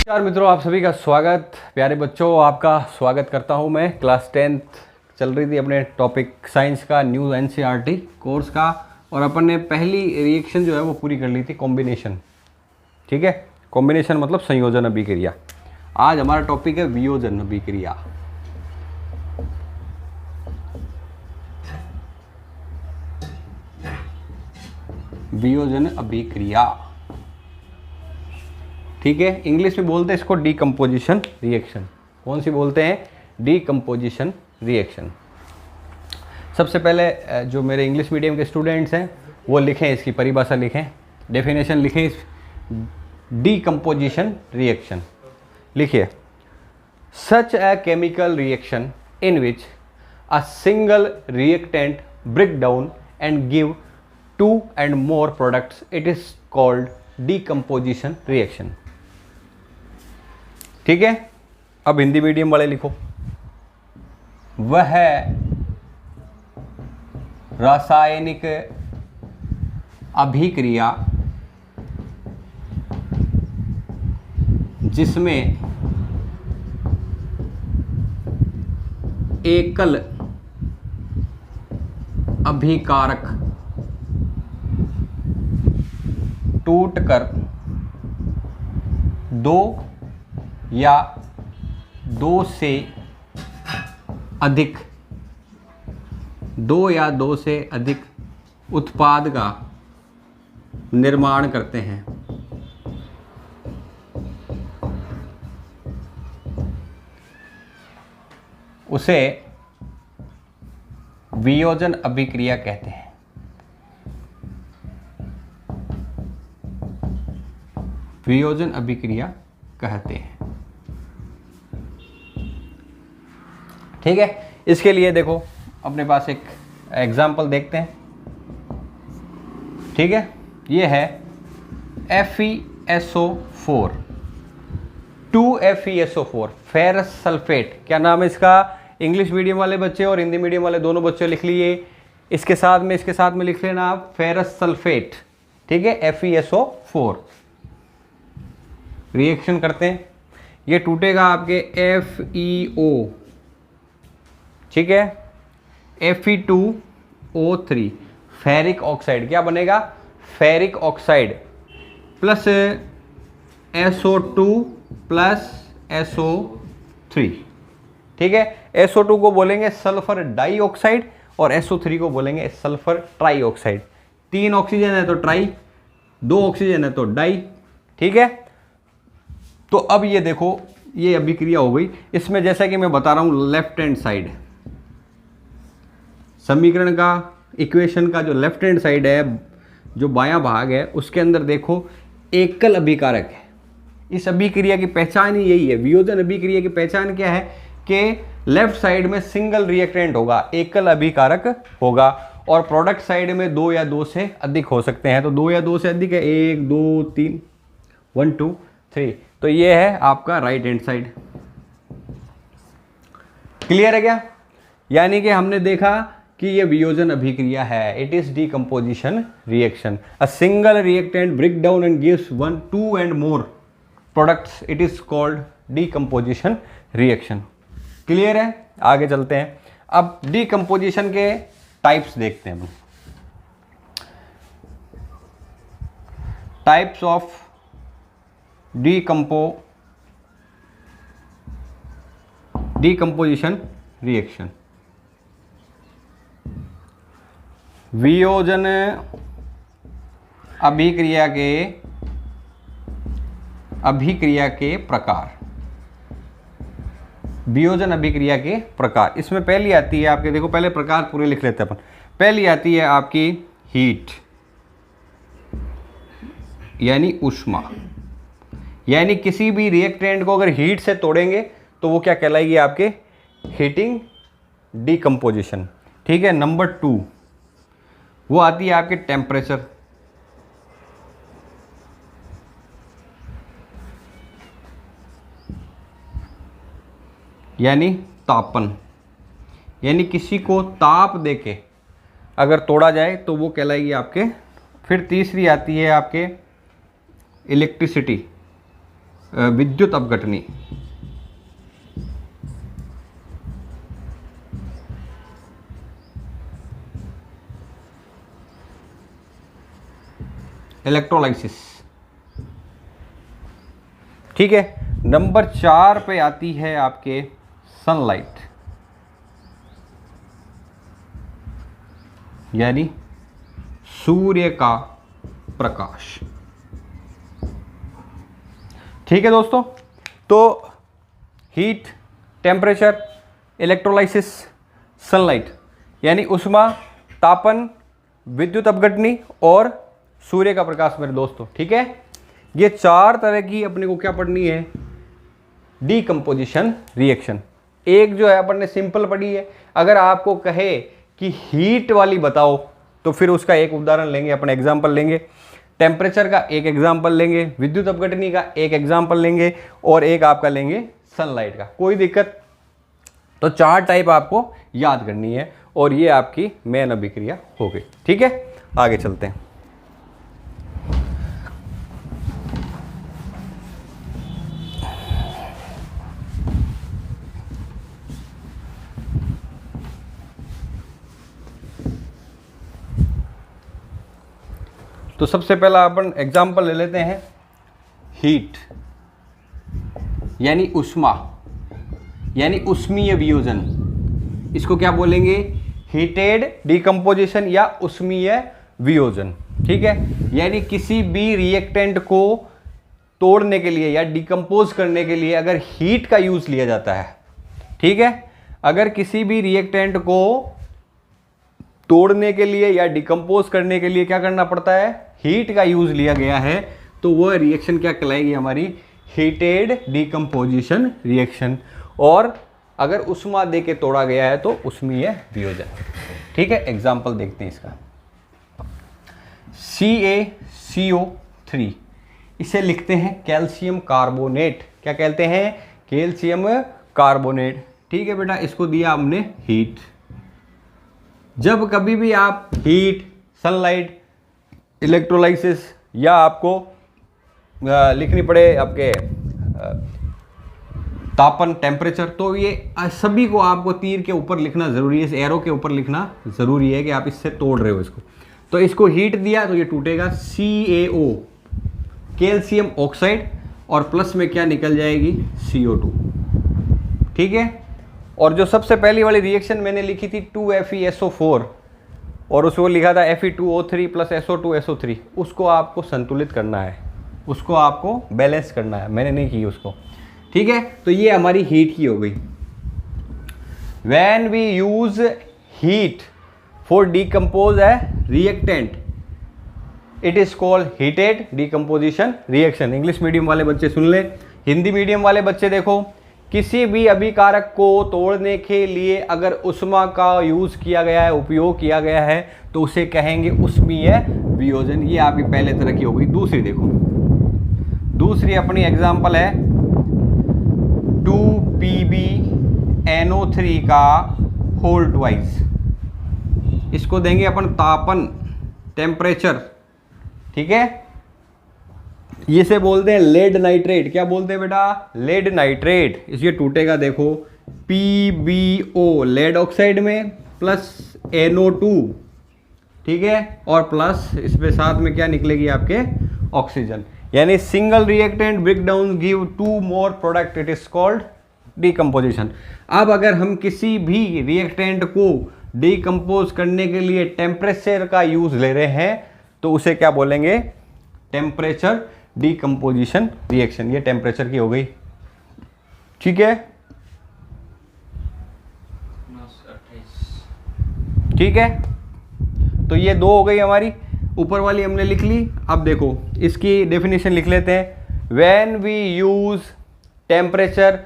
नमस्कार मित्रों, आप सभी का स्वागत। प्यारे बच्चों, आपका स्वागत करता हूं मैं। क्लास 10th चल रही थी अपने टॉपिक साइंस का, न्यू एनसीईआरटी कोर्स का, और अपन ने पहली रिएक्शन जो है वो पूरी कर ली थी, कॉम्बिनेशन। ठीक है, कॉम्बिनेशन मतलब संयोजन अभिक्रिया। आज हमारा टॉपिक है वियोजन अभिक्रिया। वियोजन अभिक्रिया, ठीक है। इंग्लिश में बोलते हैं इसको डीकम्पोजिशन रिएक्शन। कौन सी बोलते हैं? Decomposition reaction. सबसे पहले जो मेरे इंग्लिश मीडियम के स्टूडेंट्स हैं वो लिखें, इसकी परिभाषा लिखें, डेफिनेशन लिखें इस डीकम्पोजिशन रिएक्शन। लिखिए, such a chemical reaction in which a single reactant break down and give two and more products, it is called decomposition reaction. ठीक है, अब हिंदी मीडियम वाले लिखो, वह रासायनिक अभिक्रिया जिसमें एकल अभिकारक टूटकर दो या दो से अधिक उत्पाद का निर्माण करते हैं, उसे वियोजन अभिक्रिया कहते हैं। वियोजन अभिक्रिया कहते हैं। ठीक है, इसके लिए देखो अपने पास एक एग्जाम्पल देखते हैं। ठीक है, ये है FeSO4 2FeSO4 फेरस सल्फेट। क्या नाम है इसका? इंग्लिश मीडियम वाले बच्चे और हिंदी मीडियम वाले दोनों बच्चे लिख लिए। इसके साथ में लिख लेना आप फेरस सल्फेट। ठीक है, FeSO4 रिएक्शन करते हैं, ये टूटेगा आपके FeO। ठीक है, Fe2O3 फेरिक ऑक्साइड। क्या बनेगा? Ferric oxide plus SO2 plus SO3। ठीक है, SO2 को बोलेंगे सल्फर डाइऑक्साइड और SO3 को बोलेंगे सल्फर ट्राइऑक्साइड। 3 ऑक्सीजन है तो ट्राई, 2 ऑक्सीजन है तो डाई। ठीक है, तो अब ये देखो, ये अभिक्रिया हो गई। इसमें जैसा कि मैं बता रहा हूं, लेफ्ट हैंड साइड समीकरण का, इक्वेशन का जो लेफ्ट हैंड साइड है, जो बायां भाग है, उसके अंदर देखो एकल अभिकारक है। इस अभिक्रिया की पहचान ही यही है। वियोजन अभिक्रिया की पहचान क्या है कि लेफ्ट साइड में सिंगल रिएक्टेंट होगा, एकल अभिकारक होगा, और प्रोडक्ट साइड में 2 या 2 से अधिक हो सकते हैं। तो 2 या 2 से अधिक है, 1 2 3, 1 2 3। तो ये है आपका राइट हैंड साइड। क्लियर है क्या? यानी कि हमने देखा कि ये वियोजन अभिक्रिया है। It is decomposition reaction. A single reactant break down and gives 1 2 and more products, it is called decomposition reaction. Clear है? आगे चलते हैं। अब डीकम्पोजिशन के टाइप्स देखते हैं। Types of decomposition reaction. वियोजन अभिक्रिया के प्रकार। वियोजन अभिक्रिया के प्रकार, इसमें पहली आती है आपके, देखो पहले प्रकार पूरे लिख लेते हैं अपन। पहली आती है आपकी हीट, यानी ऊष्मा। यानी किसी भी रिएक्टेंट को अगर हीट से तोड़ेंगे तो वो क्या कहलाएगी? आपके हीटिंग डीकम्पोजिशन। ठीक है, नंबर 2 वो आती है आपके टेम्परेचर। यानी तापन, यानी किसी को ताप देके अगर तोड़ा जाए तो वो कहलाएगी आपके। फिर तीसरी आती है आपके इलेक्ट्रिसिटी, विद्युत अपघटनी। इलेक्ट्रोलाइसिस। ठीक है, नंबर 4 पे आती है आपके सनलाइट, यानी सूर्य का प्रकाश। ठीक है दोस्तों, तो हीट, टेम्परेचर, इलेक्ट्रोलाइसिस, सनलाइट, यानी उष्मा, तापन, विद्युत अपघटनी और सूर्य का प्रकाश मेरे दोस्तों। ठीक है, ये 4 तरह की अपने को क्या पढ़नी है, डीकंपोजिशन रिएक्शन। एक जो है अपन ने सिंपल पढ़ी है, अगर आपको कहे कि हीट वाली बताओ तो फिर उसका एक उदाहरण लेंगे, अपन एग्जाम्पल लेंगे, टेम्परेचर का एक एग्जाम्पल लेंगे, विद्युत अपघटनी का एक एग्जाम्पल लेंगे और एक आपका लेंगे सनलाइट का। कोई दिक्कत, तो 4 टाइप आपको याद करनी है और ये आपकी मेन अभिक्रिया हो गई। ठीक है, आगे चलते हैं। तो सबसे पहला अपन एग्जाम्पल ले लेते हैं, हीट यानी उष्मा, यानी उष्मीय वियोजन। इसको क्या बोलेंगे, हीटेड डीकंपोजिशन या उष्मीय वियोजन। ठीक है, यानी किसी भी रिएक्टेंट को तोड़ने के लिए या डिकम्पोज करने के लिए अगर हीट का यूज लिया जाता है। ठीक है, अगर किसी भी रिएक्टेंट को तोड़ने के लिए या डिकम्पोज करने के लिए क्या करना पड़ता है, हीट का यूज लिया गया है, तो वह रिएक्शन क्या कहलाएगी हमारी, हीटेड डीकंपोजिशन रिएक्शन। और अगर उष्मा दे के तोड़ा गया है तो उष्मीय वियोजन। ठीक है, एग्जाम्पल देखते हैं इसका, CaCO3, इसे लिखते हैं कैल्शियम कार्बोनेट। क्या कहते हैं, कैल्शियम कार्बोनेट। ठीक है बेटा, इसको दिया हमने हीट। जब कभी भी आप हीट, सनलाइट, इलेक्ट्रोलाइसिस या आपको लिखनी पड़े आपके तापन, टेम्परेचर, तो ये सभी को आपको तीर के ऊपर लिखना जरूरी है, इस एरो के ऊपर लिखना जरूरी है कि आप इससे तोड़ रहे हो इसको। तो इसको हीट दिया तो ये टूटेगा, CaO कैल्शियम ऑक्साइड, और प्लस में क्या निकल जाएगी, CO2। ठीक है, और जो सबसे पहली वाली रिएक्शन मैंने लिखी थी 2FeSO4 और उसको लिखा था Fe2O3 प्लस SO2SO3, उसको आपको संतुलित करना है, उसको आपको बैलेंस करना है, मैंने नहीं की उसको। ठीक है, तो ये हमारी हीट की हो गई। When we use heat for decompose a reactant, it is called heated decomposition reaction. English medium वाले बच्चे सुन ले, हिंदी मीडियम वाले बच्चे देखो, किसी भी अभिकारक को तोड़ने के लिए अगर उष्मा का यूज किया गया है, उपयोग किया गया है, तो उसे कहेंगे उष्मीय वियोजन। ये आपकी पहले तरह की हो गई। दूसरी देखो, दूसरी अपनी एग्जांपल है 2PbNO3 का होल ट्वाइस। इसको देंगे अपन तापन, टेम्परेचर। ठीक है, ये से बोलते हैं लेड नाइट्रेट। क्या बोलते हैं बेटा, लेड नाइट्रेट। इसलिए टूटेगा देखो, PbO लेड ऑक्साइड में प्लस NO2। ठीक है, और प्लस इसमें साथ में क्या निकलेगी आपके, ऑक्सीजन। यानी single reactant break down give 2 more product, it is called decomposition. अब अगर हम किसी भी रिएक्टेंट को डिकम्पोज करने के लिए टेम्परेचर का यूज ले रहे हैं तो उसे क्या बोलेंगे, टेम्परेचर डिकम्पोजिशन रिएक्शन। ये टेम्परेचर की हो गई। ठीक है, ठीक है, तो ये 2 हो गई हमारी, ऊपर वाली हमने लिख ली। अब देखो इसकी डेफिनेशन लिख लेते हैं। When we use temperature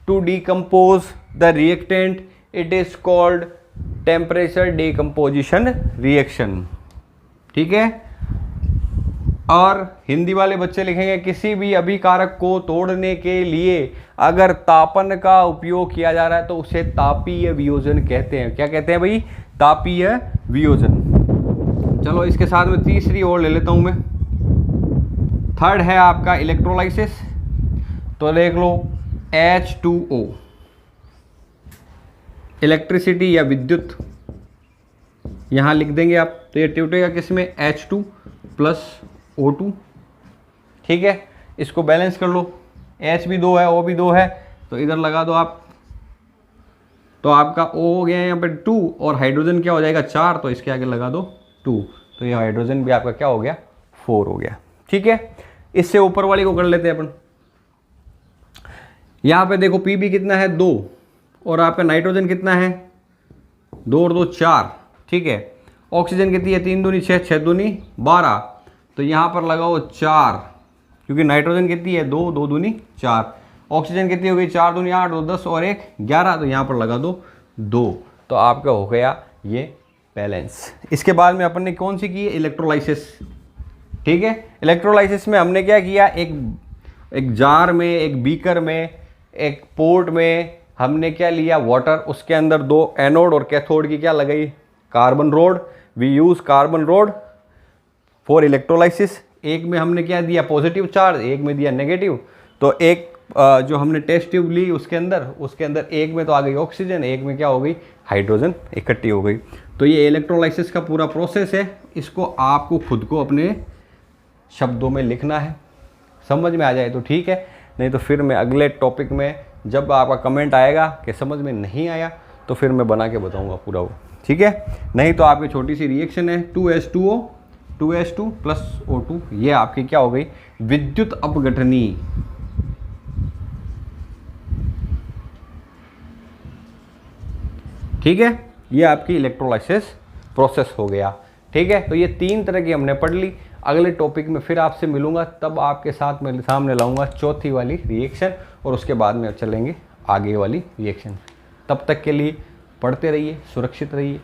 to decompose the reactant, it is called temperature decomposition reaction. ठीक है, और हिंदी वाले बच्चे लिखेंगे किसी भी अभिकारक को तोड़ने के लिए अगर तापन का उपयोग किया जा रहा है तो उसे तापीय वियोजन कहते हैं। क्या कहते हैं भाई, तापीय वियोजन। चलो इसके साथ में तीसरी और ले लेता हूं मैं। थर्ड है आपका इलेक्ट्रोलाइसिस। तो देख लो H2O, इलेक्ट्रिसिटी या विद्युत यहाँ लिख देंगे आप, तो ये टूटेगा किस में, H2 प्लस O2, ठीक है। इसको बैलेंस कर लो, H भी 2 है, O भी 2 है, तो इधर लगा दो आप, तो आपका O हो गया यहाँ पे 2 और हाइड्रोजन क्या हो जाएगा 4, तो इसके आगे लगा दो 2, तो ये हाइड्रोजन भी आपका क्या हो गया 4 हो गया, ठीक है। इससे ऊपर वाली को कर लेते हैं अपन। यहाँ पे देखो Pb कितना है 2 और आपका नाइट्रोजन कितना है 2 और 2 4, ठीक है। ऑक्सीजन कितनी है 3 दूनी 6, 6 दूनी 12, तो यहाँ पर लगाओ 4, क्योंकि नाइट्रोजन कितनी है 2, 2 दूनी 4, ऑक्सीजन कितनी हो गई 4 दूनी 8, 2 10 और 1 11, तो यहाँ पर लगा दो 2, तो आपका हो गया ये बैलेंस। इसके बाद में अपन ने कौन सी की है, इलेक्ट्रोलाइसिस, ठीक है। इलेक्ट्रोलाइसिस में हमने क्या किया, एक जार में, एक बीकर में, एक पोर्ट में हमने क्या लिया वाटर, उसके अंदर 2 एनोड और कैथोड की क्या लगाई, carbon rod. We use carbon rod for electrolysis. एक में हमने क्या दिया पॉजिटिव चार्ज, एक में दिया नेगेटिव, तो एक जो हमने टेस्ट ट्यूब ली उसके अंदर एक में तो आ गई ऑक्सीजन, एक में क्या हो गई हाइड्रोजन इकट्ठी हो गई। तो ये इलेक्ट्रोलाइसिस का पूरा प्रोसेस है, इसको आपको खुद को अपने शब्दों में लिखना है, समझ में आ जाए तो ठीक है, नहीं तो फिर मैं अगले टॉपिक में जब आपका कमेंट आएगा कि समझ में नहीं आया तो फिर मैं बना के बताऊंगा पूरा वो, ठीक है। नहीं तो आपकी छोटी सी रिएक्शन है 2H2O 2H2 प्लस O2, ये आपकी क्या हो गई विद्युत अपघटनी, ठीक है। ये आपकी इलेक्ट्रोलाइसिस प्रोसेस हो गया, ठीक है। तो ये 3 तरह की हमने पढ़ ली। अगले टॉपिक में फिर आपसे मिलूंगा, तब आपके साथ मैं सामने लाऊंगा चौथी वाली रिएक्शन और उसके बाद में चलेंगे आगे वाली रिएक्शन। तब तक के लिए पढ़ते रहिए, सुरक्षित रहिए।